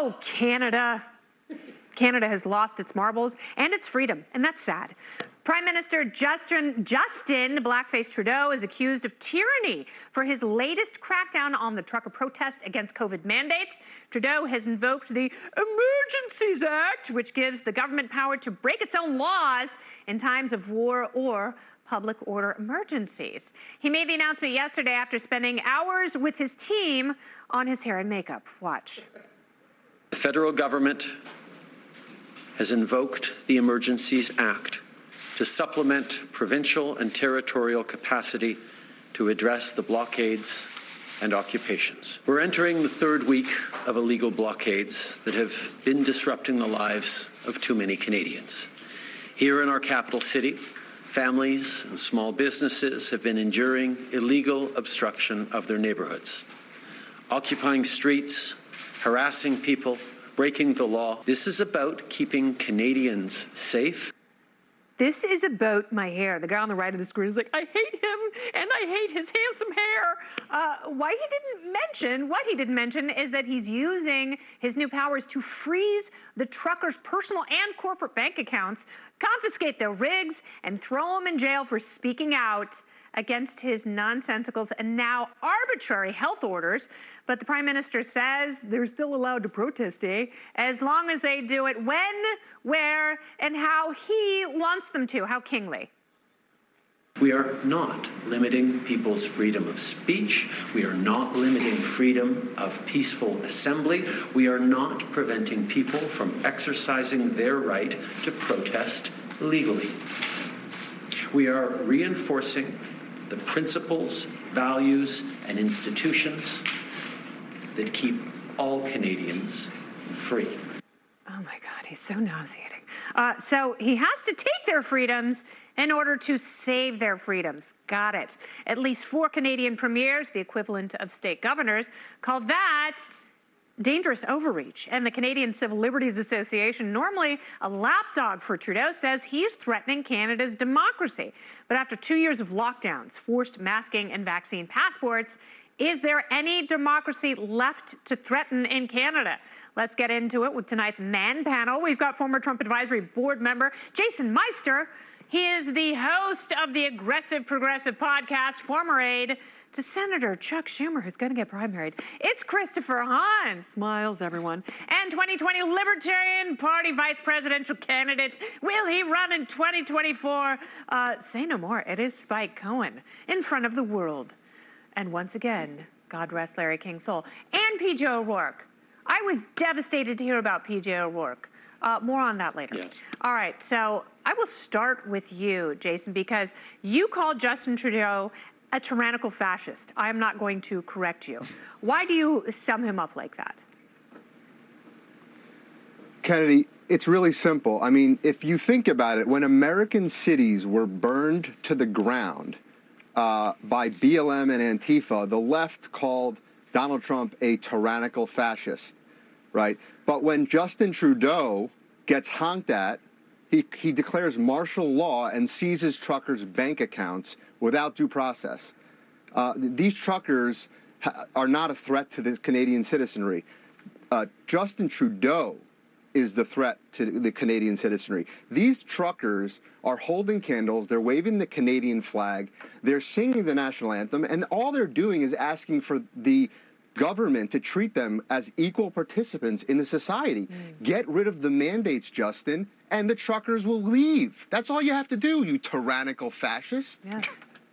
Oh, Canada. Canada has lost its marbles and its freedom, and that's sad. Prime Minister Justin Blackface Trudeau is accused of tyranny for his latest crackdown on the trucker protest against COVID mandates. Trudeau has invoked the Emergencies Act, which gives the government power to break its own laws in times of war or public order emergencies. He made the announcement yesterday after spending hours with his team on his hair and makeup. Watch. The federal government has invoked the Emergencies Act to supplement provincial and territorial capacity to address the blockades and occupations. We're entering the third week of illegal blockades that have been disrupting the lives of too many Canadians. Here in our capital city, families and small businesses have been enduring illegal obstruction of their neighbourhoods, occupying streets, harassing people, breaking the law. This is about keeping Canadians safe. This is about my hair. The guy on the right of the screen is like, I hate him and I hate his handsome hair. What he didn't mention is that he's using his new powers to freeze the truckers' personal and corporate bank accounts, confiscate their rigs, and throw them in jail for speaking out against his nonsensicals and now arbitrary health orders. But the Prime Minister says they're still allowed to protest, as long as they do it when, where, and how he wants them to. How kingly. We are not limiting people's freedom of speech. We are not limiting freedom of peaceful assembly. We are not preventing people from exercising their right to protest legally. We are reinforcing the principles, values, and institutions that keep all Canadians free. Oh my God, he's so nauseating. So he has to take their freedoms in order to save their freedoms. Got it. At least 4 Canadian premiers, the equivalent of state governors, called that dangerous overreach. And the Canadian Civil Liberties Association, normally a lapdog for Trudeau, says he's threatening Canada's democracy. But after 2 years of lockdowns, forced masking, and vaccine passports, is there any democracy left to threaten in Canada? Let's get into it with tonight's Man Panel. We've got former Trump Advisory Board member Jason Meister. He is the host of the Aggressive Progressive podcast, former aide to Senator Chuck Schumer, who's going to get primaried. It's Christopher Hahn. Smiles, everyone. And 2020 Libertarian Party vice presidential candidate. Will he run in 2024? Say no more. It is Spike Cohen in front of the world. And once again, God rest Larry King's soul. And PJ O'Rourke. I was devastated to hear about PJ O'Rourke. More on that later. Yes. All right, so I will start with you, Jason, because you called Justin Trudeau a tyrannical fascist. I am not going to correct you. Why do you sum him up like that? Kennedy, it's really simple. I mean, if you think about it, when American cities were burned to the ground by BLM and Antifa, the left called Donald Trump a tyrannical fascist, right? But when Justin Trudeau gets honked at, he declares martial law and seizes truckers' bank accounts without due process. These truckers are not a threat to the Canadian citizenry. Justin Trudeau is the threat to the Canadian citizenry. These truckers are holding candles, they're waving the Canadian flag, they're singing the national anthem, and all they're doing is asking for the government to treat them as equal participants in the society. Get rid of the mandates, Justin, and the truckers will leave. That's all you have to do, you tyrannical fascist. Yes.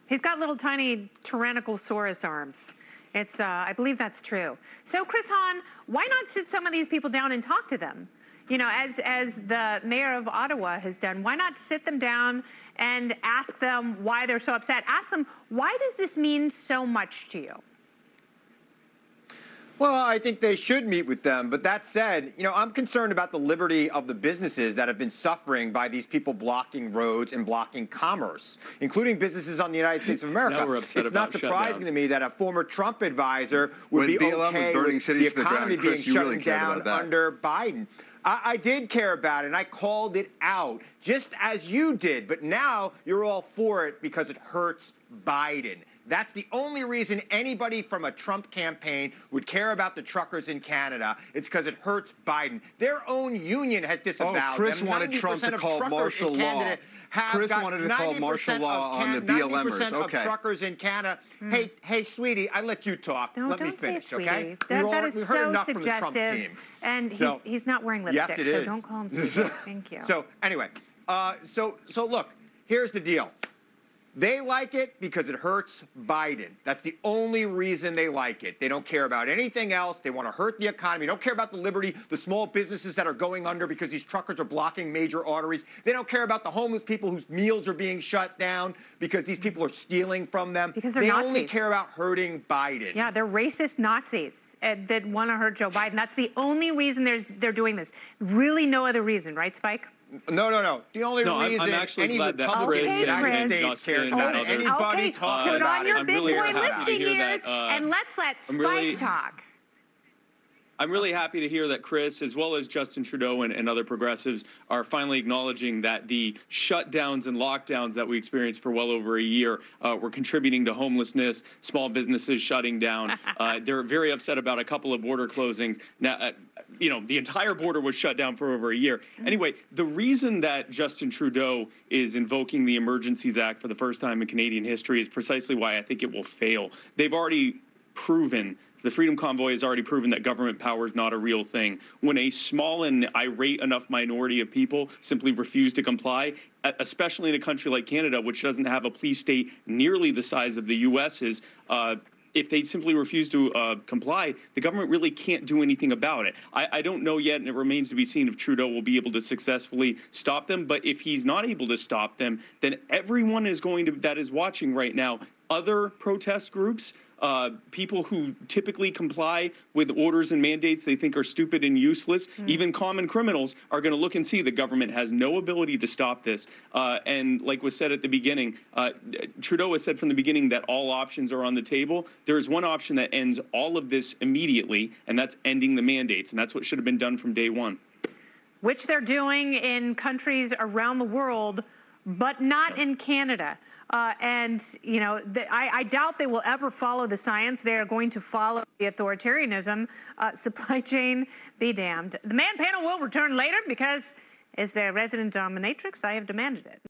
He's got little tiny Tyrannosaurus arms. It's, I believe that's true. So, Chris Hahn, why not sit some of these people down and talk to them? You know, as the mayor of Ottawa has done, why not sit them down and ask them why they're so upset? Ask them, why does this mean so much to you? Well, I think they should meet with them. But that said, you know, I'm concerned about the liberty of the businesses that have been suffering by these people blocking roads and blocking commerce, including businesses on the United States of America. Now we're upset it's about not surprising shutdowns. to me that a former Trump advisor would be BLM okay was burning with cities the to the ground, economy Chris, being you shut really cared down about that. under Biden. I did care about it, and I called it out, just as you did. But now you're all for it because it hurts Biden. That's the only reason anybody from a Trump campaign would care about the truckers in Canada. It's because it hurts Biden. Their own union has disavowed Chris them. wanted Trump to call martial law. Chris wanted to call martial law on the BLMers. 90% of truckers in Canada. Hey, sweetie, I let you talk. No, let me don't finish, say sweetie. okay? That is we heard so enough from the Trump suggestive. team. And So- he's not wearing lipstick, Yes, it so is. don't call him sweetie. Thank you. So anyway, so look, here's the deal. They like it because it hurts Biden. That's the only reason they like it. They don't care about anything else. They want to hurt the economy. They don't care about the liberty, the small businesses that are going under because these truckers are blocking major arteries. They don't care about the homeless people whose meals are being shut down because these people are stealing from them. Because they're they Nazis. only care about hurting Biden. Yeah, they're racist Nazis that want to hurt Joe Biden. That's the only reason they're doing this. Really no other reason, right, Spike? No. The only reason I'm actually any glad that Republican in Chris the United and States Justin cares about it. and others- Anybody Okay, talking put about on it. your I'm big really boy happy to listening hear ears that, and let's let I'm Spike really- talk. I'm really happy to hear that Chris, as well as Justin Trudeau and other progressives, are finally acknowledging that the shutdowns and lockdowns that we experienced for well over a year were contributing to homelessness, small businesses shutting down. They're very upset about a couple of border closings. Now, the entire border was shut down for over a year. Anyway, the reason that Justin Trudeau is invoking the Emergencies Act for the first time in Canadian history is precisely why I think it will fail. They've already proven, the Freedom Convoy has already proven that government power is not a real thing. When a small and irate enough minority of people simply refuse to comply, especially in a country like Canada, which doesn't have a police state nearly the size of the U.S.'s, if they simply refuse to comply, the government really can't do anything about it. I don't know yet, and it remains to be seen if Trudeau will be able to successfully stop them. But if he's not able to stop them, then everyone is going to, that is watching right now, other protest groups, people who typically comply with orders and mandates they think are stupid and useless, even common criminals, are going to look and see the government has no ability to stop this. And like was said at the beginning, Trudeau has said from the beginning that all options are on the table. There is one option that ends all of this immediately, and that's ending the mandates. And that's what should have been done from day one. Which they're doing in countries around the world, but not in Canada. I doubt they will ever follow the science. They are going to follow the authoritarianism. Supply chain be damned. The Man panel will return later because, as their resident dominatrix, I have demanded it.